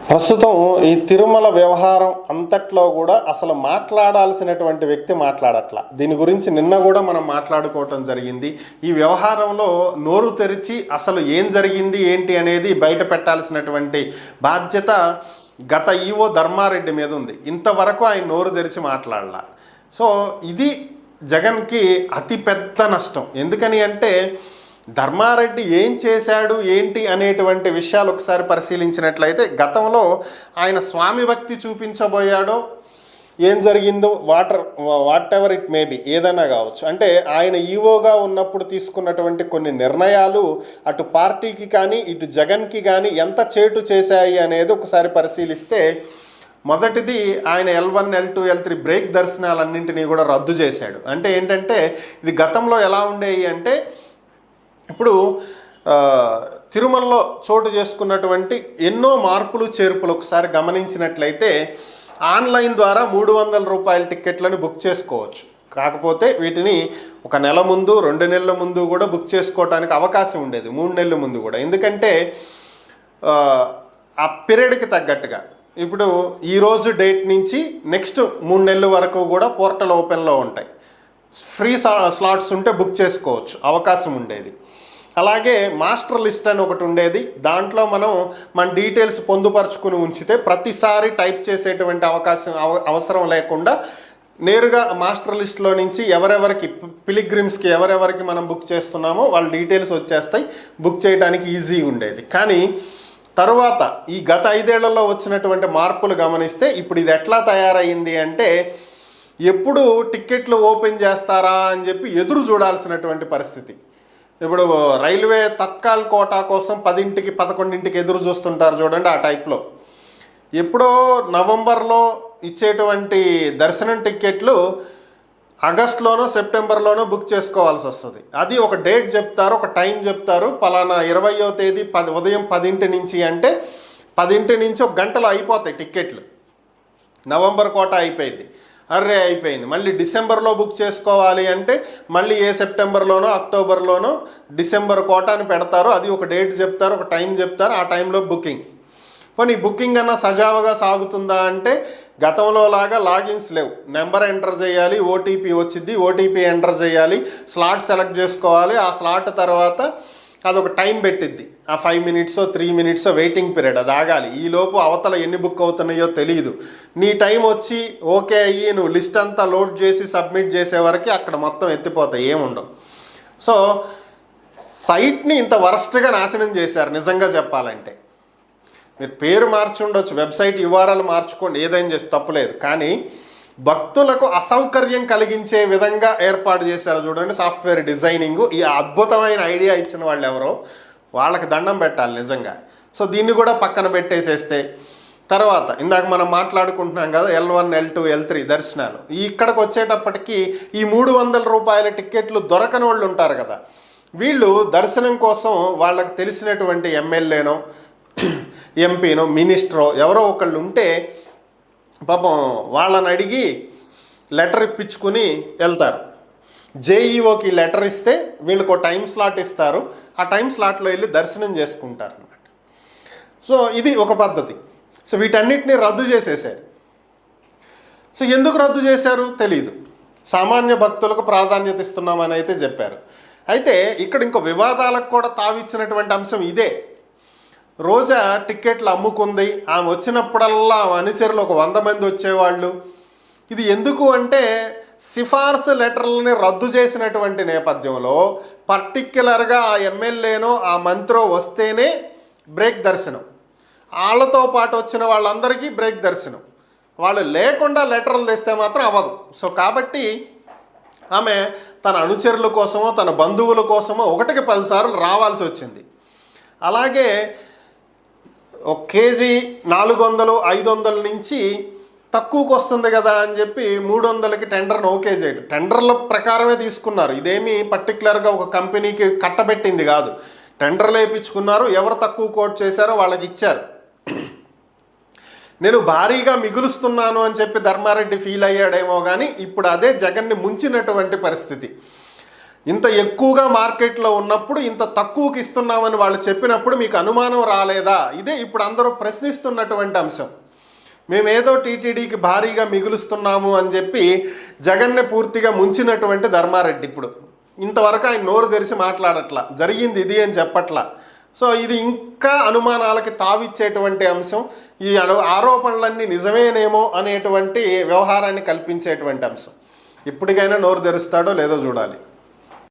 ప్రస్తుతం ఈ తిరుమల వ్యవహారం అంతట్లో కూడా అసలు మాట్లాడాల్సినటువంటి వ్యక్తి మాట్లాడట్లా. దీని గురించి నిన్న కూడా మనం మాట్లాడుకోవటం జరిగింది. ఈ వ్యవహారంలో నోరు తెరిచి అసలు ఏం జరిగింది ఏంటి అనేది బయట పెట్టాల్సినటువంటి బాధ్యత గత ఈవో ధర్మారెడ్డి మీద ఉంది. ఇంతవరకు ఆయన నోరు తెరిచి మాట్లాడాల. సో ఇది జగన్కి అతిపెద్ద నష్టం. ఎందుకని అంటే ధర్మారెడ్డి ఏం చేశాడు ఏంటి అనేటువంటి విషయాలు ఒకసారి పరిశీలించినట్లయితే గతంలో ఆయన స్వామి భక్తి చూపించబోయాడో ఏం జరిగిందో what ever it may be ఏదైనా కావచ్చు. అంటే ఆయన ఈవోగా ఉన్నప్పుడు తీసుకున్నటువంటి కొన్ని నిర్ణయాలు అటు పార్టీకి కానీ ఇటు జగన్కి కానీ ఎంత చేటు చేశాయి అనేది ఒకసారి పరిశీలిస్తే మొదటిది ఆయన L1, L2, L3 బ్రేక్ దర్శనాలన్నింటినీ కూడా రద్దు చేశాడు. అంటే ఏంటంటే ఇది గతంలో ఎలా ఉండేవి అంటే ఇప్పుడు తిరుమలలో చోటు చేసుకున్నటువంటి ఎన్నో మార్పులు చేర్పులు ఒకసారి గమనించినట్లయితే ఆన్లైన్ ద్వారా 300 రూపాయల టిక్కెట్లను బుక్ చేసుకోవచ్చు. కాకపోతే వీటిని ఒక నెల ముందు 2 నెలల ముందు కూడా బుక్ చేసుకోవడానికి అవకాశం ఉండేది, 3 నెలల ముందు కూడా. ఎందుకంటే ఆ పీరియడ్కి తగ్గట్టుగా ఇప్పుడు ఈరోజు డేట్ నుంచి నెక్స్ట్ 3 నెలల వరకు కూడా పోర్టల్ ఓపెన్లో ఉంటాయి. ఫ్రీ స్లాట్స్ ఉంటే బుక్ చేసుకోవచ్చు, అవకాశం ఉండేది. అలాగే మాస్టర్ లిస్ట్ అని ఒకటి ఉండేది. దాంట్లో మనం మన డీటెయిల్స్ పొందుపరుచుకుని ఉంచితే ప్రతిసారి టైప్ చేసేటువంటి అవసరం లేకుండా నేరుగా మాస్టర్ లిస్ట్లో నుంచి ఎవరెవరికి పిలిగ్రిమ్స్కి ఎవరెవరికి మనం బుక్ చేస్తున్నామో వాళ్ళ డీటెయిల్స్ వచ్చేస్తాయి, బుక్ చేయడానికి ఈజీ ఉండేది. కానీ తరువాత ఈ గత 5 ఏళ్లలో వచ్చినటువంటి మార్పులు గమనిస్తే ఇప్పుడు ఇది ఎట్లా తయారైంది అంటే ఎప్పుడు టిక్కెట్లు ఓపెన్ చేస్తారా అని చెప్పి ఎదురు చూడాల్సినటువంటి పరిస్థితి. ఇప్పుడు రైల్వే తత్కాల్ కోటా కోసం 10ంటికి 11ంటికి ఎదురు చూస్తుంటారు చూడండి, ఆ టైప్లో ఎప్పుడో నవంబర్లో ఇచ్చేటువంటి దర్శనం టిక్కెట్లు ఆగస్టులోనో సెప్టెంబర్లోనో బుక్ చేసుకోవాల్సి వస్తుంది. అది ఒక డేట్ చెప్తారు, ఒక టైం చెప్తారు, పలానా 20వ తేదీ ఉదయం 10ంటి నుంచి అంటే 10ంటి నుంచి ఒక గంటలో అయిపోతాయి టిక్కెట్లు. నవంబర్ కోటా అయిపోయింది, అర్రే అయిపోయింది. మళ్ళీ డిసెంబర్లో బుక్ చేసుకోవాలి అంటే మళ్ళీ సెప్టెంబర్లోనో అక్టోబర్లోనో డిసెంబర్ కోటాని పెడతారు. అది ఒక డేట్ చెప్తారు, ఒక టైం చెప్తారు, ఆ టైంలో బుకింగ్. పోనీ బుకింగ్ అన్నా సజావుగా సాగుతుందా అంటే గతంలో లాగా లాగిన్స్ లేవు. నెంబర్ ఎంటర్ చేయాలి, ఓటీపీ వచ్చింది, ఓటీపీ ఎంటర్ చేయాలి, స్లాట్ సెలెక్ట్ చేసుకోవాలి. ఆ స్లాట్ తర్వాత అదొక టైం పెట్టిద్ది, ఆ 5 మినిట్సో 3 మినిట్సో వెయిటింగ్ పీరియడ్, అది ఆగాలి. ఈలోపు అవతల ఎన్ని బుక్ అవుతున్నాయో తెలియదు. నీ టైం వచ్చి ఓకే అయ్యి నువ్వు లిస్ట్ అంతా లోడ్ చేసి సబ్మిట్ చేసే వరకు అక్కడ మొత్తం ఎత్తిపోతాయి, ఏముండవు. సో సైట్ని ఇంత వరస్ట్గా నాశనం చేశారు నిజంగా చెప్పాలంటే. మీరు పేరు మార్చి ఉండొచ్చు, వెబ్సైట్ URL మార్చుకోండి, ఏదైనా చేసి తప్పులేదు. కానీ భక్తులకు అసౌకర్యం కలిగించే విధంగా ఏర్పాటు చేశారు చూడండి సాఫ్ట్వేర్ డిజైనింగ్. ఈ అద్భుతమైన ఐడియా ఇచ్చిన వాళ్ళు ఎవరో వాళ్ళకి దండం పెట్టాలి నిజంగా. సో దీన్ని కూడా పక్కన పెట్టేసేస్తే తర్వాత ఇందాక మనం మాట్లాడుకుంటున్నాం కదా L1, L2, L3 దర్శనాలు. ఇక్కడికి వచ్చేటప్పటికి ఈ 300 రూపాయల టిక్కెట్లు దొరకని వాళ్ళు ఉంటారు కదా, వీళ్ళు దర్శనం కోసం వాళ్ళకి తెలిసినటువంటి ఎమ్మెల్యేనో ఎంపీనో మినిస్టరో ఎవరో ఒకళ్ళు ఉంటే పాపం వాళ్ళని అడిగి లెటర్ ఇప్పించుకుని వెళ్తారు. జేఈఓకి లెటర్ ఇస్తే వీళ్ళకు టైం స్లాట్ ఇస్తారు, ఆ టైం స్లాట్లో వెళ్ళి దర్శనం చేసుకుంటారు అన్నమాట. సో ఇది ఒక పద్ధతి. సో వీటన్నిటిని రద్దు చేసేసారు. సో ఎందుకు రద్దు చేశారు తెలీదు. సామాన్య భక్తులకు ప్రాధాన్యత ఇస్తున్నామని అయితే చెప్పారు. అయితే ఇక్కడ ఇంకో వివాదాలకు కూడా తావిచ్చినటువంటి అంశం ఇదే. రోజా టిక్కెట్లు అమ్ముకుంది, ఆమె వచ్చినప్పుడల్లా అనుచరులు ఒక 100 మంది వచ్చేవాళ్ళు. ఇది ఎందుకు అంటే సిఫార్సు లెటర్లని రద్దు చేసినటువంటి నేపథ్యంలో పర్టిక్యులర్గా ఆ ఎమ్మెల్యేనో ఆ మంత్రో వస్తేనే బ్రేక్ దర్శనం, వాళ్ళతో పాటు వచ్చిన వాళ్ళందరికీ బ్రేక్ దర్శనం. వాళ్ళు లేకుండా లెటర్లు తెస్తే మాత్రం అవ్వదు. సో కాబట్టి ఆమె తన అనుచరుల కోసమో తన బంధువుల కోసమో 1కి 10 సార్లు రావాల్సి వచ్చింది. అలాగే 1 కేజీ 400, 500 నుంచి తక్కువకు వస్తుంది కదా అని చెప్పి 300కి టెండర్ను ఓకే చేయడం. టెండర్ల ప్రకారమే తీసుకున్నారు, ఇదేమీ పర్టికులర్గా ఒక కంపెనీకి కట్టబెట్టింది కాదు. టెండర్లు వేయించుకున్నారు, ఎవరు తక్కువ కోట్ చేశారో వాళ్ళకి ఇచ్చారు. నేను భారీగా మిగులుస్తున్నాను అని చెప్పి ధర్మారెడ్డి ఫీల్ అయ్యాడేమో కానీ ఇప్పుడు అదే జగన్ని ముంచినటువంటి పరిస్థితి. ఇంత ఎక్కువగా మార్కెట్లో ఉన్నప్పుడు ఇంత తక్కువకి ఇస్తున్నామని వాళ్ళు చెప్పినప్పుడు మీకు అనుమానం రాలేదా? ఇదే ఇప్పుడు అందరూ ప్రశ్నిస్తున్నటువంటి అంశం. మేమేదో టీటీడీకి భారీగా మిగులుస్తున్నాము అని చెప్పి జగన్నే పూర్తిగా ముంచినటువంటి ధర్మారెడ్డి ఇప్పుడు ఇంతవరకు ఆయన నోరు తెరిచి మాట్లాడట్లా, జరిగింది ఇది అని చెప్పట్లా. సో ఇది ఇంకా అనుమానాలకి తావిచ్చేటువంటి అంశం. ఈ ఆరోపణలన్నీ నిజమేనేమో అనేటువంటి వ్యవహారాన్ని కల్పించేటువంటి అంశం. ఇప్పటికైనా నోరు తెరుస్తాడో లేదో చూడాలి.